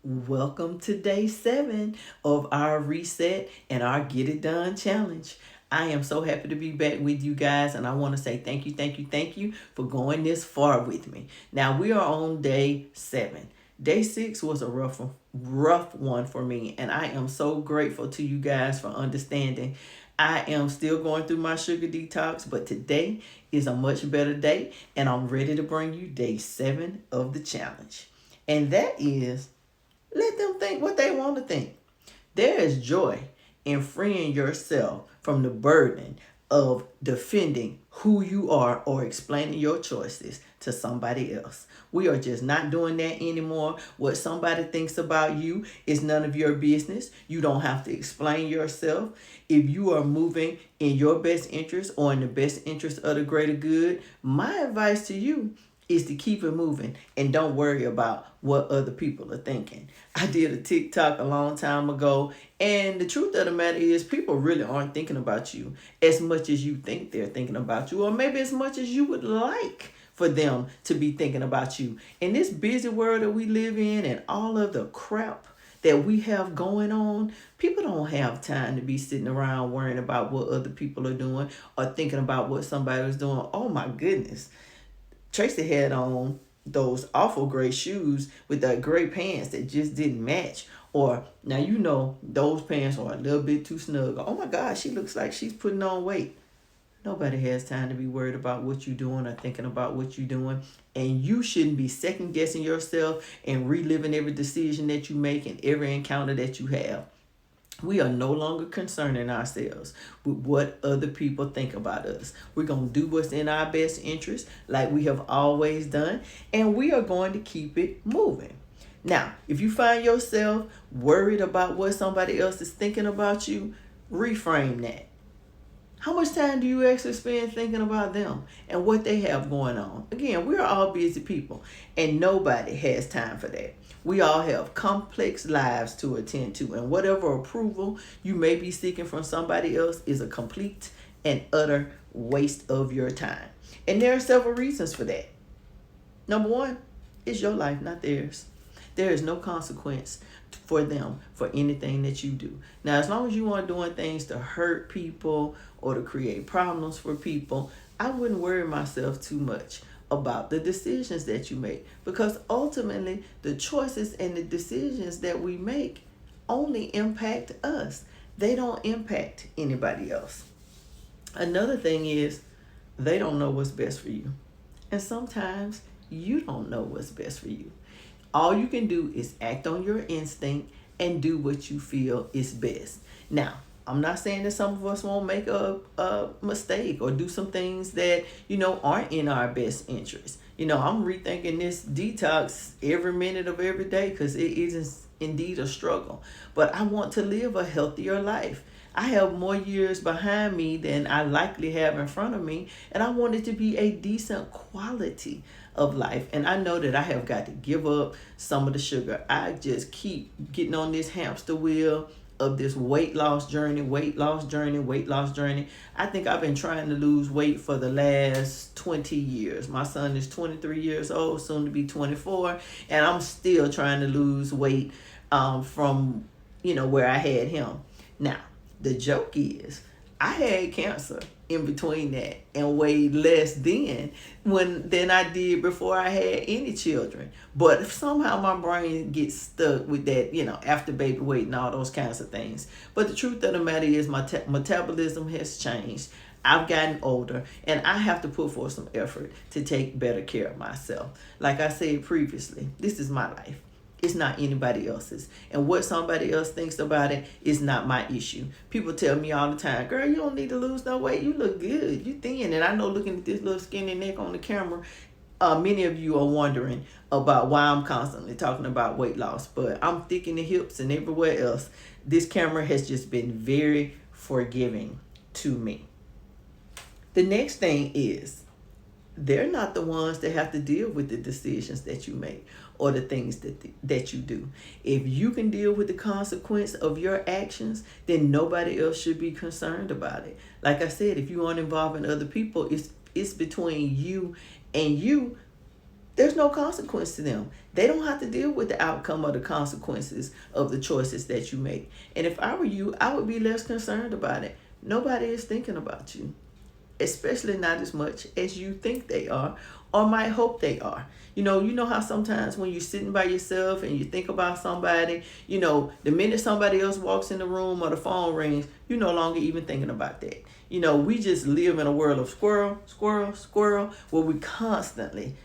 Welcome to day 7 of our reset and our Get It Done challenge. I am so happy to be back with you guys, and I want to say thank you, thank you, thank you for going this far with me. Now we are on day 7. Day 6 was a rough one for me, and I am so grateful to you guys for understanding. I am still going through my sugar detox, but today is a much better day, and I'm ready to bring you day 7 of the challenge. And that is, let them think what they want to think. There is joy in freeing yourself from the burden of defending who you are or explaining your choices to somebody else. We are just not doing that anymore. What somebody thinks about you is none of your business. You don't have to explain yourself. If you are moving in your best interest or in the best interest of the greater good, my advice to you is to keep it moving and don't worry about what other people are thinking. I did a TikTok a long time ago, and the truth of the matter is people really aren't thinking about you as much as you think they're thinking about you, or maybe as much as you would like for them to be thinking about you. In this busy world that we live in and all of the crap that we have going on, people don't have time to be sitting around worrying about what other people are doing or thinking about what somebody is doing. Oh my goodness. Tracy had on those awful gray shoes with that gray pants that just didn't match. Or now those pants are a little bit too snug. Oh my God, she looks like she's putting on weight. Nobody has time to be worried about what you're doing or thinking about what you're doing. And you shouldn't be second guessing yourself and reliving every decision that you make and every encounter that you have. We are no longer concerning ourselves with what other people think about us. We're going to do what's in our best interest, like we have always done, and we are going to keep it moving. Now, if you find yourself worried about what somebody else is thinking about you, reframe that. How much time do you actually spend thinking about them and what they have going on? Again, we're all busy people, and nobody has time for that. We all have complex lives to attend to, and whatever approval you may be seeking from somebody else is a complete and utter waste of your time. And there are several reasons for that. Number one, it's your life, not theirs. There is no consequence for them for anything that you do. Now, as long as you aren't doing things to hurt people or to create problems for people, I wouldn't worry myself too much about the decisions that you make, because ultimately the choices and the decisions that we make only impact us. They don't impact anybody else. Another thing is, they don't know what's best for you. And sometimes you don't know what's best for you. All you can do is act on your instinct and do what you feel is best. Now, I'm not saying that some of us won't make a mistake or do some things that, aren't in our best interest. I'm rethinking this detox every minute of every day because it is indeed a struggle. But I want to live a healthier life. I have more years behind me than I likely have in front of me, and I want it to be a decent quality of life. And I know that I have got to give up some of the sugar. I just keep getting on this hamster wheel of this weight loss journey. I think I've been trying to lose weight for the last 20 years. My son is 23 years old, soon to be 24, and I'm still trying to lose weight from where I had him. Now, the joke is, I had cancer in between that and weighed less than I did before I had any children. But somehow my brain gets stuck with that, after baby weight and all those kinds of things. But the truth of the matter is my metabolism has changed. I've gotten older, and I have to put forth some effort to take better care of myself. Like I said previously, this is my life. It's not anybody else's. And what somebody else thinks about it is not my issue. People tell me all the time, girl, you don't need to lose no weight. You look good. You thin. And I know, looking at this little skinny neck on the camera, many of you are wondering about why I'm constantly talking about weight loss. But I'm thick in the hips and everywhere else. This camera has just been very forgiving to me. The next thing is, they're not the ones that have to deal with the decisions that you make or the things that you do. If you can deal with the consequence of your actions, then nobody else should be concerned about it. Like I said, if you aren't involving other people, it's between you and you. There's no consequence to them. They don't have to deal with the outcome or the consequences of the choices that you make. And if I were you, I would be less concerned about it. Nobody is thinking about you, especially not as much as you think they are or might hope they are. You know how sometimes when you're sitting by yourself and you think about somebody, the minute somebody else walks in the room or the phone rings, you're no longer even thinking about that. We just live in a world of squirrel, squirrel, squirrel, where we constantly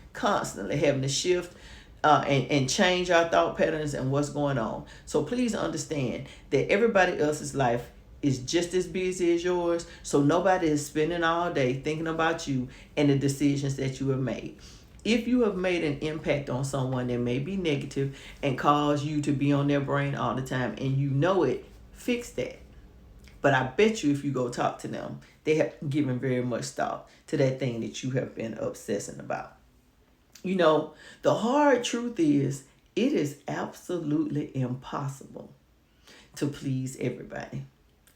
having to shift and change our thought patterns and what's going on. So please understand that everybody else's life is just as busy as yours. So nobody is spending all day thinking about you and the decisions that you have made. If you have made an impact on someone that may be negative and cause you to be on their brain all the time and you know it, fix that. But I bet you if you go talk to them, they have given very much thought to that thing that you have been obsessing about. The hard truth is it is absolutely impossible to please everybody,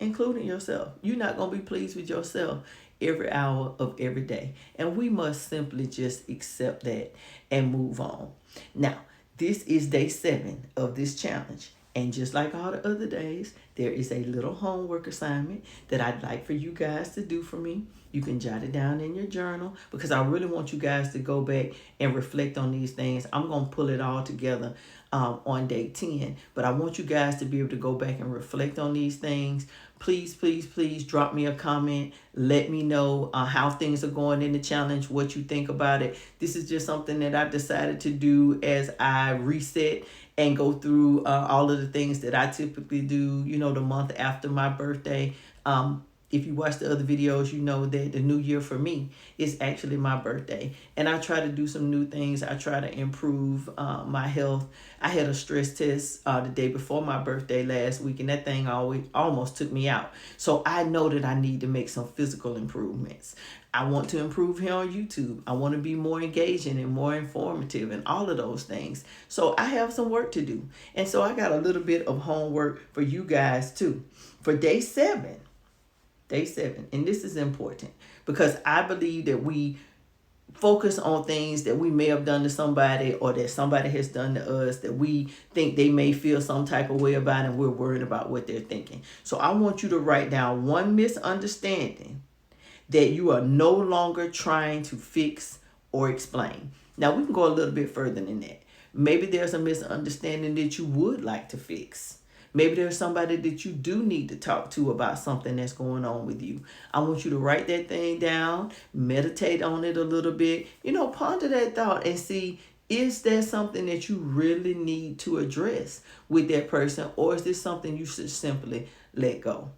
including yourself. You're not going to be pleased with yourself every hour of every day. And we must simply just accept that and move on. Now, this is day 7 of this challenge. And just like all the other days, there is a little homework assignment that I'd like for you guys to do for me. You can jot it down in your journal because I really want you guys to go back and reflect on these things. I'm going to pull it all together on day 10. But I want you guys to be able to go back and reflect on these things. Please, please, please drop me a comment. Let me know how things are going in the challenge, what you think about it. This is just something that I decided to do as I reset and go through all of the things that I typically do, the month after my birthday. If you watch the other videos, you know that the new year for me is actually my birthday. And I try to do some new things. I try to improve my health. I had a stress test the day before my birthday last week, and that thing almost took me out. So I know that I need to make some physical improvements. I want to improve here on YouTube. I want to be more engaging and more informative and all of those things. So I have some work to do. And so I got a little bit of homework for you guys too. For day 7, and this is important because I believe that we focus on things that we may have done to somebody or that somebody has done to us that we think they may feel some type of way about, and we're worried about what they're thinking. So I want you to write down one misunderstanding that you are no longer trying to fix or explain. Now, we can go a little bit further than that. Maybe there's a misunderstanding that you would like to fix. Maybe there's somebody that you do need to talk to about something that's going on with you. I want you to write that thing down, meditate on it a little bit, ponder that thought and see, is there something that you really need to address with that person, or is this something you should simply let go?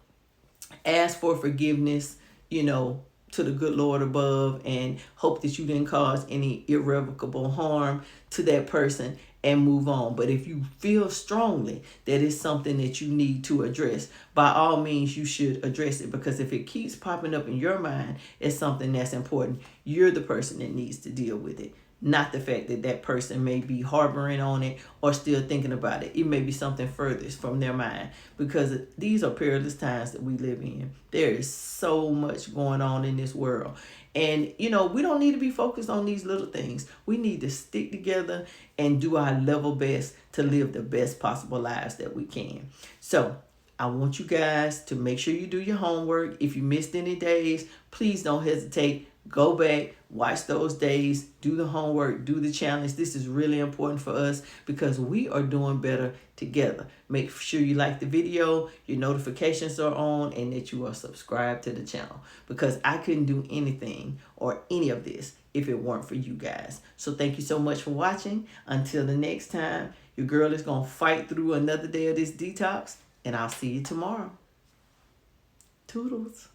Ask for forgiveness, to the good Lord above, and hope that you didn't cause any irrevocable harm to that person and move on. But if you feel strongly that it's something that you need to address, by all means, you should address it, because if it keeps popping up in your mind as something that's important, you're the person that needs to deal with it. Not the fact that that person may be harboring on it or still thinking about it. It may be something furthest from their mind, because these are perilous times that we live in. There is so much going on in this world. And, we don't need to be focused on these little things. We need to stick together and do our level best to live the best possible lives that we can. So I want you guys to make sure you do your homework. If you missed any days, please don't hesitate. Go back, watch those days, do the homework, do the challenge. This is really important for us because we are doing better together. Make sure you like the video, your notifications are on, and that you are subscribed to the channel, because I couldn't do anything or any of this if it weren't for you guys. So thank you so much for watching. Until the next time, your girl is going to fight through another day of this detox, and I'll see you tomorrow. Toodles.